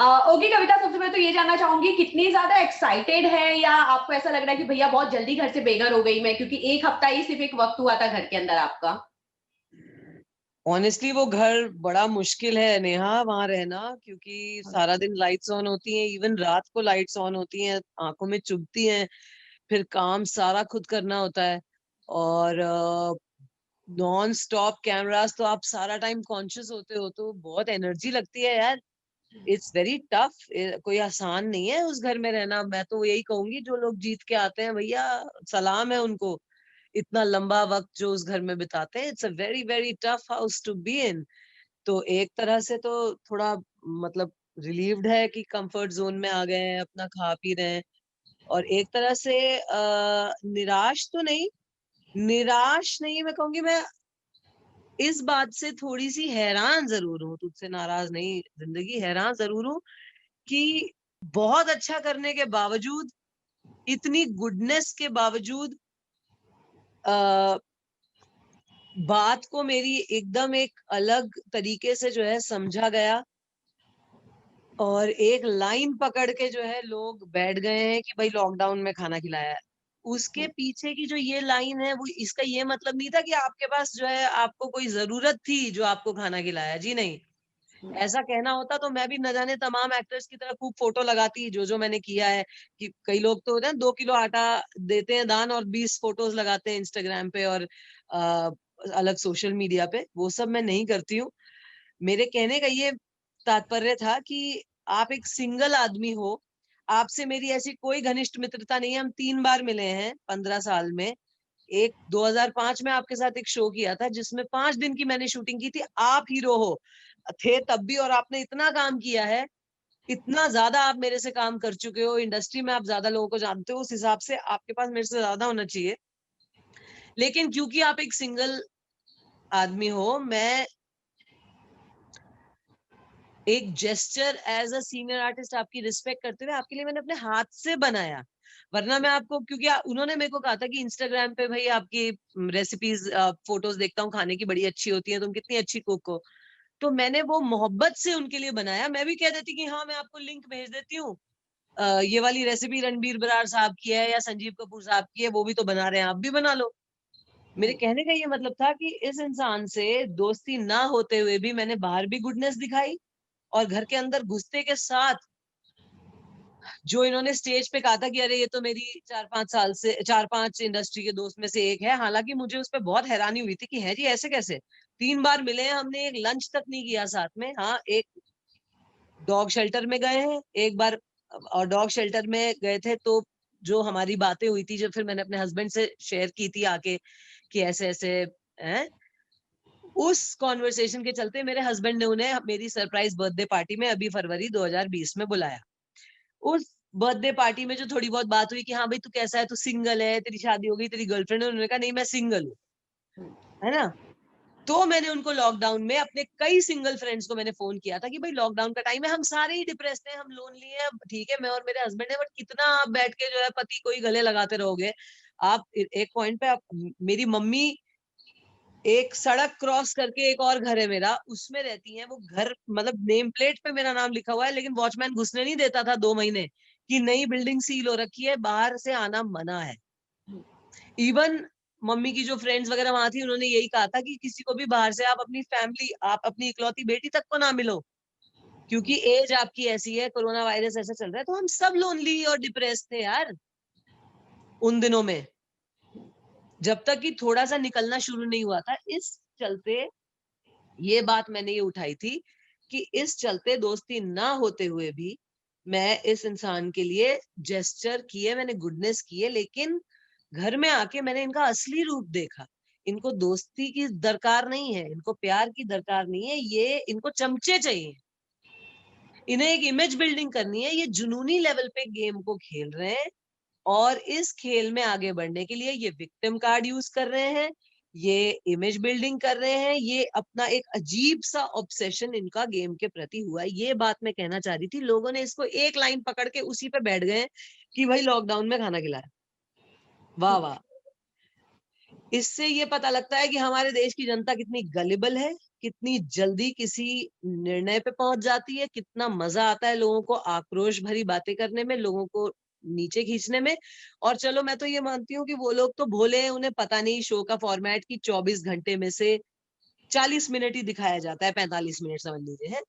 Okay कविता, सबसे पहले तो ये जानना चाहूंगी कितनी ज्यादा एक्साइटेड है, या आपको ऐसा लग रहा है कि भैया बहुत जल्दी घर से बेघर हो गई मैं, क्योंकि एक हफ्ता ही सिर्फ एक वक्त हुआ था घर के अंदर आपका। ऑनेस्टली वो घर बड़ा मुश्किल है नेहा वहां रहना, क्योंकि सारा दिन लाइट्स ऑन होती हैं, इवन रात को लाइट्स ऑन होती हैं, आंखों में चुभती हैं। फिर काम सारा खुद करना होता है, और नॉन स्टॉप कैमरास, तो आप सारा टाइम कॉन्शियस होते हो, तो बहुत एनर्जी लगती है यार। It's very tough. कोई आसान नहीं है उस घर में रहना। मैं तो यही कहूंगी, जो लोग जीत के आते हैं भैया, सलाम है उनको, इतना लंबा वक्त जो उस घर में बिताते हैं। It's a very very tough house to be in. तो एक तरह से तो थोड़ा मतलब रिलीव्ड है कि कंफर्ट जोन में आ गए हैं, अपना खा पी रहे हैं। और एक तरह से निराश तो नहीं, निराश नहीं मैं कहूंगी, मैं इस बात से थोड़ी सी हैरान जरूर हूँ, तुझसे नाराज नहीं, जिंदगी हैरान जरूर हूँ कि बहुत अच्छा करने के बावजूद, इतनी गुडनेस के बावजूद, आ, बात को मेरी एकदम एक अलग तरीके से जो है समझा गया, और एक लाइन पकड़ के जो है लोग बैठ गए हैं कि भाई लॉकडाउन में खाना खिलाया है। उसके पीछे की जो ये लाइन है, वो इसका ये मतलब नहीं था कि आपके पास जो है आपको कोई जरूरत थी जो आपको खाना खिलाया, जी नहीं। ऐसा कहना होता तो मैं भी न जाने तमाम एक्टर्स की तरह खूब फोटो लगाती, जो मैंने किया है। कि कई लोग तो होते हैं 2 किलो आटा देते हैं दान, और 20 फोटोज लगाते हैं इंस्टाग्राम पे और अलग सोशल मीडिया पे। वो सब मैं नहीं करती हूँ। मेरे कहने का ये तात्पर्य था कि आप एक सिंगल आदमी हो, आपसे मेरी ऐसी कोई घनिष्ठ मित्रता नहीं है। हम 3 बार मिले हैं 15 साल में। एक 2005 में आपके साथ एक शो किया था, जिसमें 5 दिन की मैंने शूटिंग की थी। आप हीरो हो थे तब भी, और आपने इतना काम किया है, इतना ज्यादा आप मेरे से काम कर चुके हो, इंडस्ट्री में आप ज्यादा लोगों को जानते हो, उस हिसाब से आपके पास मेरे से ज्यादा होना चाहिए। लेकिन क्योंकि आप एक सिंगल आदमी हो, मैं एक gesture as a senior artist आपकी रिस्पेक्ट करते हुए आपके लिए मैंने अपने हाथ से बनाया। वरना मैं आपको, क्योंकि उन्होंने मेरे को कहा था कि इंस्टाग्राम पे भाई आपकी रेसिपीज फोटोज देखता हूँ खाने की, बड़ी अच्छी होती है, तुम कितनी अच्छी कुक हो। तो मैंने वो मोहब्बत से उनके लिए बनाया। मैं भी कह देती कि हाँ मैं आपको लिंक भेज देती हूँ, ये वाली रेसिपी रणबीर बरार साहब की है या संजीव कपूर साहब की है, वो भी तो बना रहे हैं, आप भी बना लो। मेरे कहने का ये मतलब था कि इस इंसान से दोस्ती ना होते हुए भी मैंने बाहर भी गुडनेस दिखाई, और घर के अंदर घुसते के साथ जो इन्होंने स्टेज पे कहा था कि अरे ये तो मेरी 4-5 साल से 4-5 इंडस्ट्री के दोस्त में से एक है, हालांकि मुझे उस पर बहुत हैरानी हुई थी कि है जी ऐसे कैसे। 3 बार मिले हैं हमने, एक लंच तक नहीं किया साथ में। हाँ, एक डॉग शेल्टर में गए हैं एक बार, और डॉग शेल्टर में गए थे तो जो हमारी बातें हुई थी, जो फिर मैंने अपने हस्बैंड से शेयर की थी आके कि ऐसे ऐसे हैं, उस कॉन्वर्सेशन के चलते मेरे हस्बैंड ने उन्हें मेरी सरप्राइज बर्थडे पार्टी में अभी फरवरी 2020 में बुलाया। उस बर्थडे पार्टी में जो थोड़ी बहुत बात हुई कि हाँ भाई तू कैसा है, तू सिंगल है, तेरी शादी हो गई, तेरी गर्लफ्रेंड है, उन्होंने कहा नहीं मैं सिंगल हूँ, है ना। तो मैंने उनको लॉकडाउन में अपने कई सिंगल फ्रेंड्स को मैंने फोन किया था कि भाई लॉकडाउन का टाइम है, हम सारे ही डिप्रेस्ड हैं, हम लोनली हैं, ठीक है मैं और मेरे हस्बैंड है, बट कितना आप बैठ के जो है पति को ही गले लगाते रहोगे। आप एक पॉइंट पे आप, मेरी मम्मी एक सड़क क्रॉस करके एक और घर है मेरा, उसमें रहती हैं। वो घर मतलब नेम प्लेट पे मेरा नाम लिखा हुआ है, लेकिन वॉचमैन घुसने नहीं देता था 2 महीने कि नई बिल्डिंग सील हो रखी है, बाहर से आना मना है। इवन मम्मी की जो फ्रेंड्स वगैरह वहां थी, उन्होंने यही कहा था कि किसी को भी बाहर से, आप अपनी फैमिली, आप अपनी इकलौती बेटी तक को ना मिलो, क्योंकि एज आपकी ऐसी है, कोरोना वायरस ऐसा चल रहा है। तो हम सब लोनली और डिप्रेस थे यार उन दिनों में, जब तक कि थोड़ा सा निकलना शुरू नहीं हुआ था। इस चलते ये बात मैंने ये उठाई थी कि इस चलते दोस्ती ना होते हुए भी मैं इस इंसान के लिए जेस्चर किए, मैंने गुडनेस किए, लेकिन घर में आके मैंने इनका असली रूप देखा। इनको दोस्ती की दरकार नहीं है, इनको प्यार की दरकार नहीं है, ये इनको चमचे चाहिए, इन्हें एक इमेज बिल्डिंग करनी है। ये जुनूनी लेवल पे गेम को खेल रहे हैं, और इस खेल में आगे बढ़ने के लिए ये विक्टिम कार्ड यूज कर रहे हैं, ये इमेज बिल्डिंग कर रहे हैं, ये अपना एक अजीब सा ऑब्सेशन इनका गेम के प्रति हुआ है। ये बात मैं कहना चाह रही थी। लोगों ने इसको एक लाइन पकड़ के उसी पे बैठ गए कि भाई लॉकडाउन में खाना खिलाया। वाह वाह। इससे ये पता लगता है कि हमारे देश की जनता कितनी गलिबल है, कितनी जल्दी किसी निर्णय पे पहुंच जाती है, कितना मजा आता है लोगों को आक्रोश भरी बातें करने में, लोगों को नीचे खींचने में। और चलो मैं तो ये मानती हूँ कि वो लोग तो भोले हैं, उन्हें पता नहीं शो का फॉर्मेट की 24 घंटे में से 40 मिनट ही दिखाया जाता है, 45 मिनट समझ लीजिए है,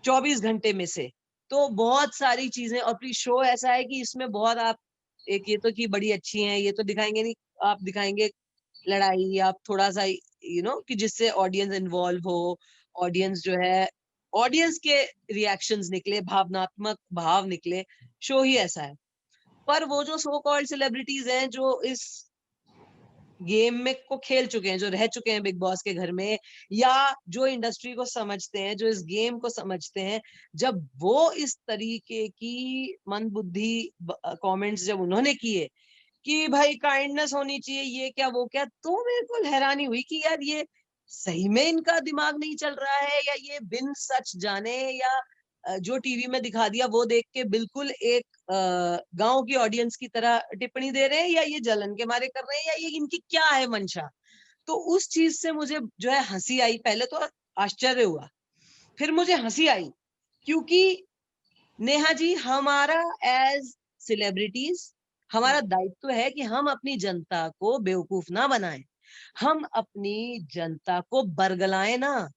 24 घंटे में से। तो बहुत सारी चीजें, और फिर शो ऐसा है कि इसमें बहुत आप एक ये तो कि बड़ी अच्छी हैं, ये तो दिखाएंगे नहीं, आप दिखाएंगे लड़ाई, आप थोड़ा सा कि जिससे ऑडियंस इन्वॉल्व हो, ऑडियंस जो है, ऑडियंस के रिएक्शंस निकले, भावनात्मक भाव निकले, शो ही ऐसा है। पर वो जो सो कॉल्ड सेलिब्रिटीज हैं जो इस गेम में को खेल चुके हैं, जो रह चुके हैं बिग बॉस के घर में, या जो इंडस्ट्री को समझते हैं, जो इस गेम को समझते हैं, जब वो इस तरीके की मंदबुद्धि कमेंट्स जब उन्होंने किए कि भाई काइंडनेस होनी चाहिए, ये क्या वो क्या, तो मेरे को हैरानी हुई कि यार ये सही में इनका दिमाग नहीं चल रहा है, या ये बिन सच जाने, या जो टीवी में दिखा दिया वो देख के बिल्कुल एक गांव की ऑडियंस की तरह टिप्पणी दे रहे हैं, या ये जलन के मारे कर रहे हैं, या ये इनकी क्या है मंशा। तो उस चीज से मुझे जो है हंसी आई। पहले तो आश्चर्य हुआ, फिर मुझे हंसी आई, क्योंकि नेहा जी, हमारा एज सेलिब्रिटीज हमारा दायित्व है कि हम अपनी जनता को बेवकूफ ना बनाएं, हम अपनी जनता को बरगलाएं ना,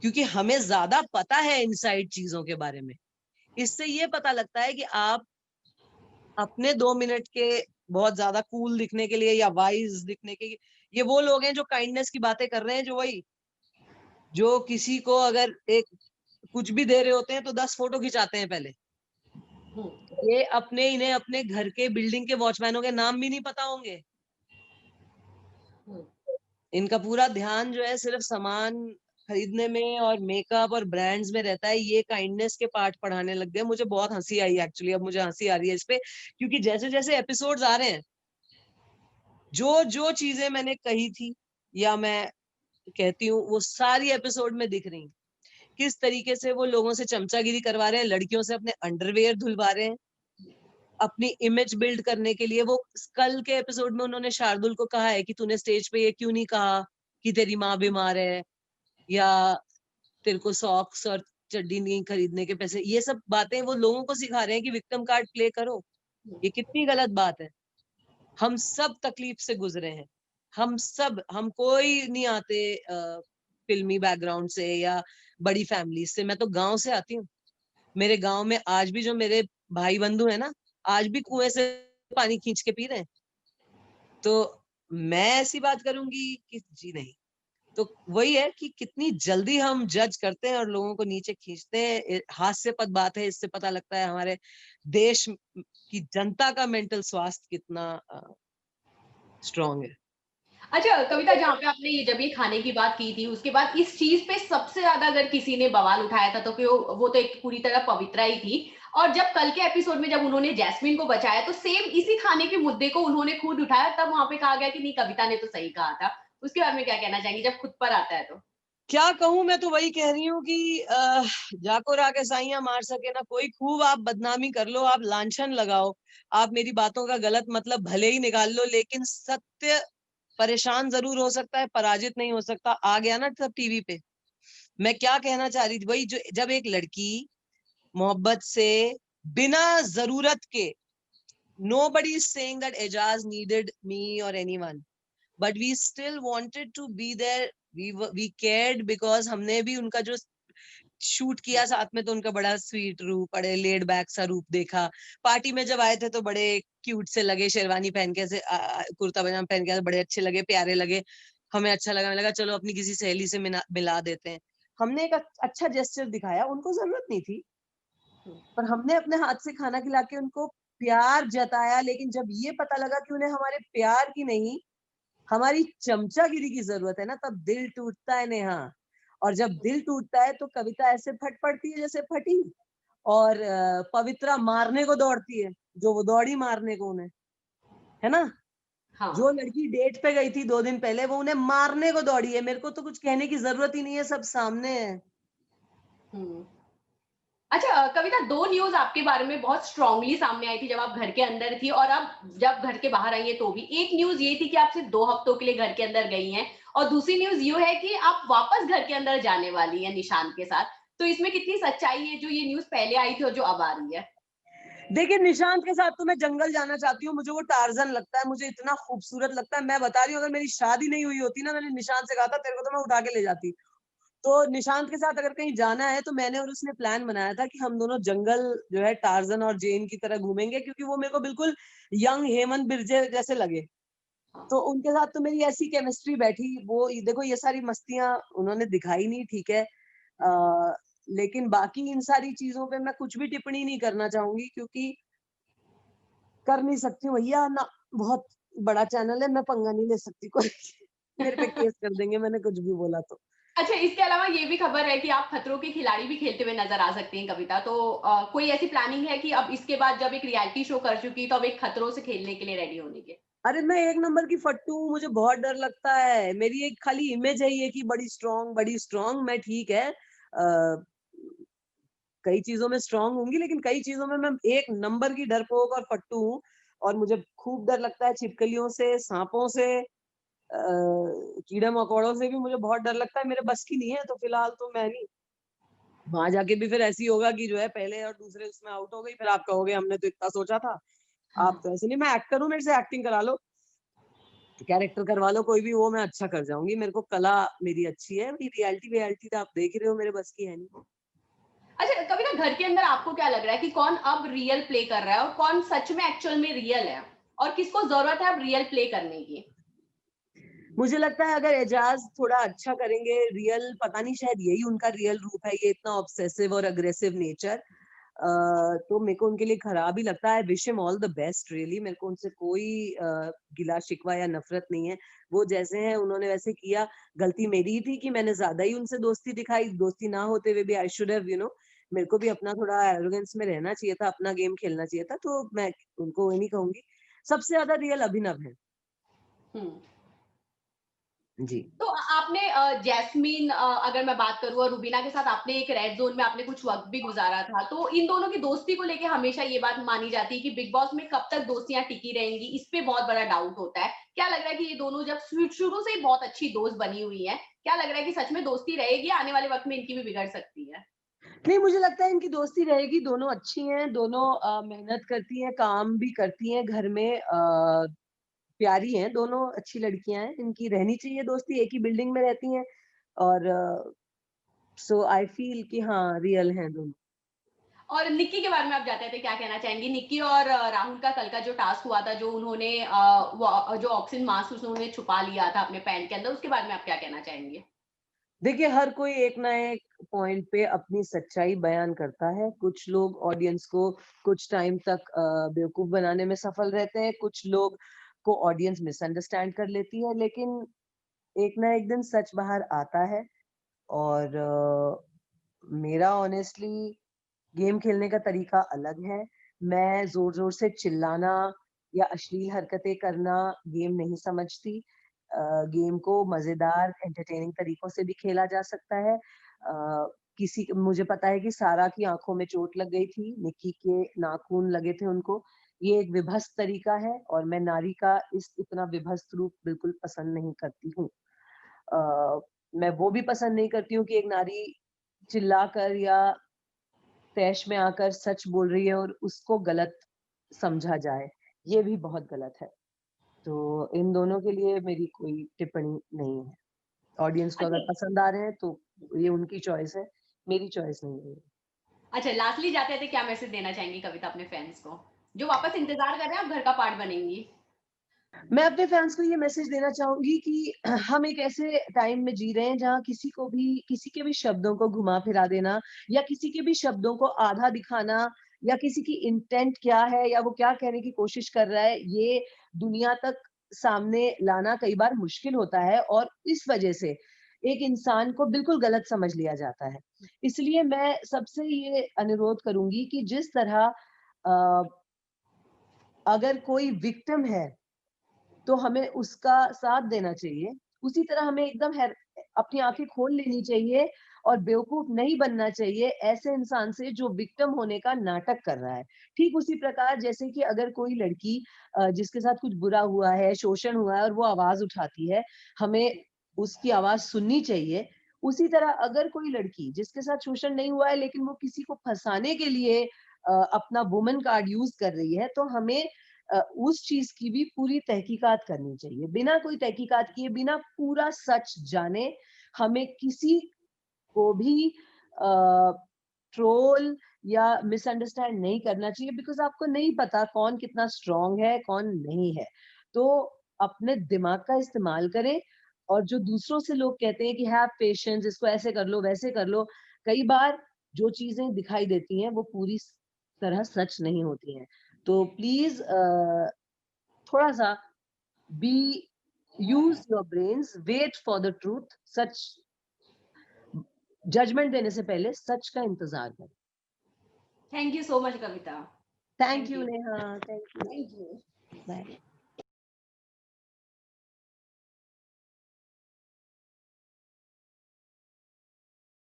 क्योंकि हमें ज्यादा पता है इनसाइड चीजों के बारे में। इससे ये पता लगता है कि आप अपने 2 मिनट के बहुत ज्यादा कूल दिखने के लिए या वाइज दिखने के, ये वो लोग हैं जो काइंडनेस की बातें कर रहे हैं, जो किसी को अगर एक कुछ भी दे रहे होते हैं तो 10 फोटो खिंचाते हैं पहले। ये इन्हें अपने घर के बिल्डिंग के वॉचमैनों के नाम भी नहीं पता होंगे। इनका पूरा ध्यान जो है सिर्फ सामान खरीदने में और मेकअप और ब्रांड्स में रहता है। ये काइंडनेस के पार्ट पढ़ाने लग गए। मुझे बहुत हंसी आई एक्चुअली, अब मुझे हंसी आ रही है इस पे, क्योंकि जैसे जैसे एपिसोड्स आ रहे हैं, जो जो चीजें मैंने कही थी या मैं कहती हूँ, वो सारी एपिसोड में दिख रही। किस तरीके से वो लोगों से चमचागिरी करवा रहे हैं, लड़कियों से अपने अंडरवेयर धुलवा रहे हैं अपनी इमेज बिल्ड करने के लिए। वो कल के एपिसोड में उन्होंने शार्दुल को कहा है कि तूने स्टेज पे ये क्यों नहीं कहा कि तेरी माँ बीमार है, या तेरे को सॉक्स और चड्डी नहीं खरीदने के पैसे। ये सब बातें वो लोगों को सिखा रहे हैं कि विक्टिम कार्ड प्ले करो। ये कितनी गलत बात है। हम सब तकलीफ से गुजरे हैं, हम कोई नहीं आते फिल्मी बैकग्राउंड से या बड़ी फैमिली से। मैं तो गांव से आती हूँ। मेरे गांव में आज भी जो मेरे भाई बंधु है ना, आज भी कुएं से पानी खींच के पी रहे हैं। तो मैं ऐसी बात करूंगी कि जी नहीं। तो वही है कि कितनी जल्दी हम जज करते हैं और लोगों को नीचे खींचते हैं। हास्यपद बात है, इससे पता लगता है हमारे देश की जनता का मेंटल स्वास्थ्य कितना स्ट्रांग है। अच्छा कविता, जहाँ पे आपने जब ये खाने की बात की थी, उसके बाद इस चीज पे सबसे ज्यादा अगर किसी ने बवाल उठाया था तो फिर वो तो एक पूरी तरह पवित्रा ही थी। और जब कल के एपिसोड में जब उन्होंने जैस्मिन को बचाया तो सेम इसी खाने के मुद्दे को उन्होंने खुद उठाया, तब वहां पे कहा गया कि नहीं कविता ने तो सही कहा था। उसके बारे में क्या कहना चाहेंगे जब खुद पर आता है तो? क्या कहूं, मैं तो वही कह रही हूँ कि जाको राके साइयां मार सके ना कोई। खूब आप बदनामी कर लो, आप लांछन लगाओ, आप मेरी बातों का गलत मतलब भले ही निकाल लो, लेकिन सत्य परेशान जरूर हो सकता है, पराजित नहीं हो सकता। आ गया ना सब टीवी पे। मैं क्या कहना चाह रही थी, वही जो जब एक लड़की मोहब्बत से बिना जरूरत के, nobody is saying that Ejaz needed me or anyone, but we still wanted to be there. We cared because हमने भी उनका जो शूट किया साथ में, तो उनका बड़ा स्वीट रूप, बड़े लेड बैक सा रूप देखा। पार्टी में जब आए थे तो बड़े क्यूट से लगे, शेरवानी पहन के, कुर्ता पजामा पहन के बड़े अच्छे लगे, प्यारे लगे। हमें अच्छा लगा, हमें लगा चलो अपनी किसी सहेली से मिला देते हैं। हमने एक अच्छा जेस्चर दिखाया, उनको जरूरत नहीं थी, पर हमने अपने हाथ से खाना खिला के उनको प्यार जताया। लेकिन जब ये पता लगा कि उन्हें हमारे प्यार की नहीं, हमारी चमचागिरी की जरूरत है ना, तब दिल टूटता है नेहा। और जब दिल टूटता है तो कविता ऐसे फट पड़ती है जैसे फटी, और पवित्रा मारने को दौड़ती है, जो वो दौड़ी मारने को उन्हें, है ना। हाँ। जो लड़की डेट पे गई थी 2 दिन पहले, वो उन्हें मारने को दौड़ी है। मेरे को तो कुछ कहने की जरूरत ही नहीं है, सब सामने है। अच्छा कविता, 2 न्यूज़ आपके बारे में बहुत स्ट्रांगली सामने आई थी जब आप घर के अंदर थी और अब जब घर के बाहर आई हैं तो भी। एक न्यूज़ ये थी कि आप सिर्फ़ 2 हफ्तों के लिए घर के अंदर गई हैं और दूसरी न्यूज़ ये है कि आप वापस घर के अंदर जाने वाली हैं निशांत के साथ। तो इसमें कितनी सच्चाई है जो ये न्यूज़ पहले आई थी और जो अब आ रही है? देखिए, निशांत के साथ तो मैं जंगल जाना चाहती हूँ, मुझे वो टार्ज़न लगता है, मुझे इतना खूबसूरत लगता है। मैं बता रही हूँ, अगर मेरी शादी नहीं हुई होती ना, मैंने निशांत से कहा था तेरे को तो मैं उठा के ले जाती। तो निशांत के साथ अगर कहीं जाना है तो मैंने और उसने प्लान बनाया था कि हम दोनों जंगल जो है टार्ज़न और जेन की तरह घूमेंगे, क्योंकि वो मेरे को बिल्कुल यंग हेमंत बिर्जे जैसे लगे। हाँ। तो उनके साथ तो मेरी ऐसी केमिस्ट्री बैठी, वो देखो ये सारी मस्तियाँ उन्होंने दिखाई नहीं, ठीक है। लेकिन बाकी इन सारी चीज़ों पे मैं कुछ भी टिप्पणी नहीं करना चाहूँगी, क्योंकि कर नहीं सकती हूँ भैया ना, बहुत बड़ा चैनल है, मैं पंगा नहीं ले सकती कोई मेरे पे केस कर देंगे मैंने कुछ भी बोला तो। अच्छा, इसके अलावा ये भी खबर है कि आप खतरों के खिलाड़ी भी खेलते हुए नज़र आ सकती हैं कविता। तो कोई ऐसी प्लानिंग है कि अब इसके बाद जब एक रियलिटी शो कर चुकी तो अब एक खतरों से खेलने के लिए रेडी होने की? अरे मैं एक नंबर की फट्टू हूँ, मुझे बहुत डर लगता है। मेरी एक खाली इमेज है ये कि बड़ी स्ट्रॉन्ग मैं, ठीक है। कई चीज़ों में स्ट्रॉन्ग होंगी, लेकिन कई चीज़ों में मैं एक नंबर की डरपोक और फट्टू हूँ, और मुझे खूब डर लगता है छिपकलियों से, साँपों से, कीड़े-मकोड़ों से भी मुझे बहुत डर लगता है। मेरे बस की नहीं है, तो फिलहाल तो मैं नहीं। वहाँ जाके भी फिर ऐसे ही होगा कि जो है पहले और दूसरे उसमें आउट हो गई, फिर आप कहोगे हमने तो इतना सोचा था। आप तो ऐसे नहीं, मैं एक्टर हूँ, मेरे से एक्टिंग करा लो, कैरेक्टर करवा लो कोई भी, वो मैं अच्छा कर जाऊँगी। मेरे को कला मेरी अच्छी है, वही रियलिटी तो आप देख ही रहे हो मेरे बस की है नहीं। अच्छा, कभी ना घर के अंदर आपको क्या लग रहा है कि कौन अब रियल प्ले कर रहा है और कौन सच में एक्चुअल में रियल है? और किसको ज़रूरत है अब रियल प्ले करने की? मुझे लगता है अगर एजाज थोड़ा अच्छा करेंगे, रियल पता नहीं शायद यही उनका रियल रूप है, ये इतना ऑब्सेसिव और अग्रेसिव नेचर। तो मेरे को उनके लिए खराब ही लगता है। Wish him all the best really, मेरे को उनसे कोई गिला शिकवा या नफरत नहीं है। वो जैसे हैं उन्होंने वैसे किया। गलती मेरी ही थी कि मैंने ज़्यादा ही उनसे दोस्ती दिखाई। दोस्ती ना होते हुए भी आई शुड हैव मेरे को भी अपना थोड़ा एरोगेंस में रहना चाहिए था, अपना गेम खेलना चाहिए था। तो मैं उनको ये नहीं कहूँगी। सबसे ज़्यादा रियल अभिनव है। हुँ। जी। तो आपने जैस्मीन, अगर मैं बात करूँ और रुबीना के साथ आपने एक रेड ज़ोन में आपने कुछ वक़्त भी गुज़ारा था, तो इन दोनों की दोस्ती को लेके हमेशा ये बात मानी जाती है कि बिग बॉस में कब तक दोस्तियाँ टिकी रहेंगी, इस पे बहुत बड़ा डाउट होता है। क्या लग रहा है कि ये दोनों जब शुरू से ही बहुत अच्छी दोस्त बनी हुई हैं, क्या लग रहा है कि सच में दोस्ती रहेगी या आने वाले वक़्त में इनकी भी बिगड़ सकती है? नहीं, मुझे लगता है इनकी दोस्ती रहेगी, दोनों अच्छी हैं, दोनों मेहनत करती हैं, काम भी करती हैं घर में, प्यारी हैं, दोनों अच्छी लड़कियाँ हैं, इनकी रहनी चाहिए दोस्ती, एक ही बिल्डिंग में रहती हैं, और सो आई फ़ील कि हाँ, रियल हैं दोनों। और निक्की के बारे में आप जाते थे क्या कहना चाहेंगी? निक्की और राहुल का कल का जो टास्क हुआ था, जो उन्होंने जो ऑक्सीजन मास्क उन्होंने छुपा लिया था अपने पैंट के अंदर, उसके बारे में आप क्या कहना चाहेंगे? देखिए, हर कोई एक ना एक पॉइंट पे अपनी सच्चाई बयान करता है। कुछ लोग ऑडियंस को कुछ टाइम तक बेवकूफ़ बनाने में सफल रहते हैं, कुछ लोग को ऑडियंस मिसअंडरस्टैंड कर लेती है, लेकिन एक ना एक दिन सच बाहर आता है। और मेरा ऑनेस्टली गेम खेलने का तरीका अलग है। मैं ज़ोर-ज़ोर से चिल्लाना या अश्लील हरकतें करना गेम नहीं समझती। गेम को मज़ेदार एंटरटेनिंग तरीकों से भी खेला जा सकता है। किसी मुझे पता है कि सारा की आँखों में चोट लग गई थी, निक्की के नाखून लगे थे उनको। ये एक विभत्स तरीका है और मैं नारी का इस इतना विभत्स रूप बिल्कुल पसंद नहीं करती हूँ। अ, मैं वो भी पसंद नहीं करती हूँ कि एक नारी चिल्लाकर या तैश में आकर सच बोल रही है और उसको गलत समझा जाए, ये भी बहुत गलत है। तो इन दोनों के लिए मेरी कोई टिप्पणी नहीं है। ऑडियंस को अगर अच्छा, पसंद आ रहे हैं तो ये उनकी चॉइस है, मेरी चॉइस नहीं है। अच्छा, लास्टली जाते-जाते क्या मैसेज देना चाहेंगी कविता अपने फैन्स को? जो वापस इंतज़ार कर रहे हैं, आप घर का पार्ट बनेंगी। मैं अपने फैन्स को ये मैसेज देना चाहूँगी कि हम एक ऐसे टाइम में जी रहे हैं जहाँ किसी के भी शब्दों को घुमा-फिरा देना या किसी के भी शब्दों को आधा दिखाना या किसी की इंटेंट क्या है या वो क्या कहने की कोशिश कर रहा है, ये दुनिया तक सामने लाना कई बार मुश्किल होता है और इस वजह से एक इंसान को बिल्कुल गलत समझ लिया जाता है। इसलिए मैं सबसे ये अनुरोध करूँगी कि जिस तरह अ, अगर कोई विक्टिम है तो हमें उसका साथ देना चाहिए। उसी तरह हमें एकदम अपनी आँखें खोल लेनी चाहिए और बेवकूफ नहीं बनना चाहिए ऐसे इंसान से जो विक्टिम होने का नाटक कर रहा है। ठीक उसी प्रकार जैसे कि अगर कोई लड़की जिसके साथ कुछ बुरा हुआ है, शोषण हुआ है और वो आवाज़ उठाती है, हमें उसकी आवाज़ सुननी चाहिए। उसी तरह अगर कोई लड़की जिसके साथ शोषण नहीं हुआ है लेकिन वो किसी को फँसाने के लिए अपना वुमन कार्ड यूज़ कर रही है, तो हमें उस चीज़ की भी पूरी तहकीकात करनी चाहिए। बिना कोई तहकीकात किए, बिना पूरा सच जाने, हमें किसी को भी ट्रोल या मिसअंडरस्टैंड नहीं करना चाहिए बिकॉज़ आपको नहीं पता कौन कितना स्ट्रॉन्ग है, कौन नहीं है। तो अपने दिमाग का इस्तेमाल करें और जो दूसरों से लोग कहते हैं कि हैव पेशेंस, इसको ऐसे कर लो, वैसे कर लो, कई बार जो चीज़ें दिखाई देती हैं, वो पूरी तरह सच नहीं होती हैं। तो प्लीज़ थोड़ा-सा be use your brains, wait for the truth, सच जजमेंट देने से पहले सच का इंतज़ार करें। Thank you so much Kavita. Thank thank you you. Neha, thank you. Thank you. Bye.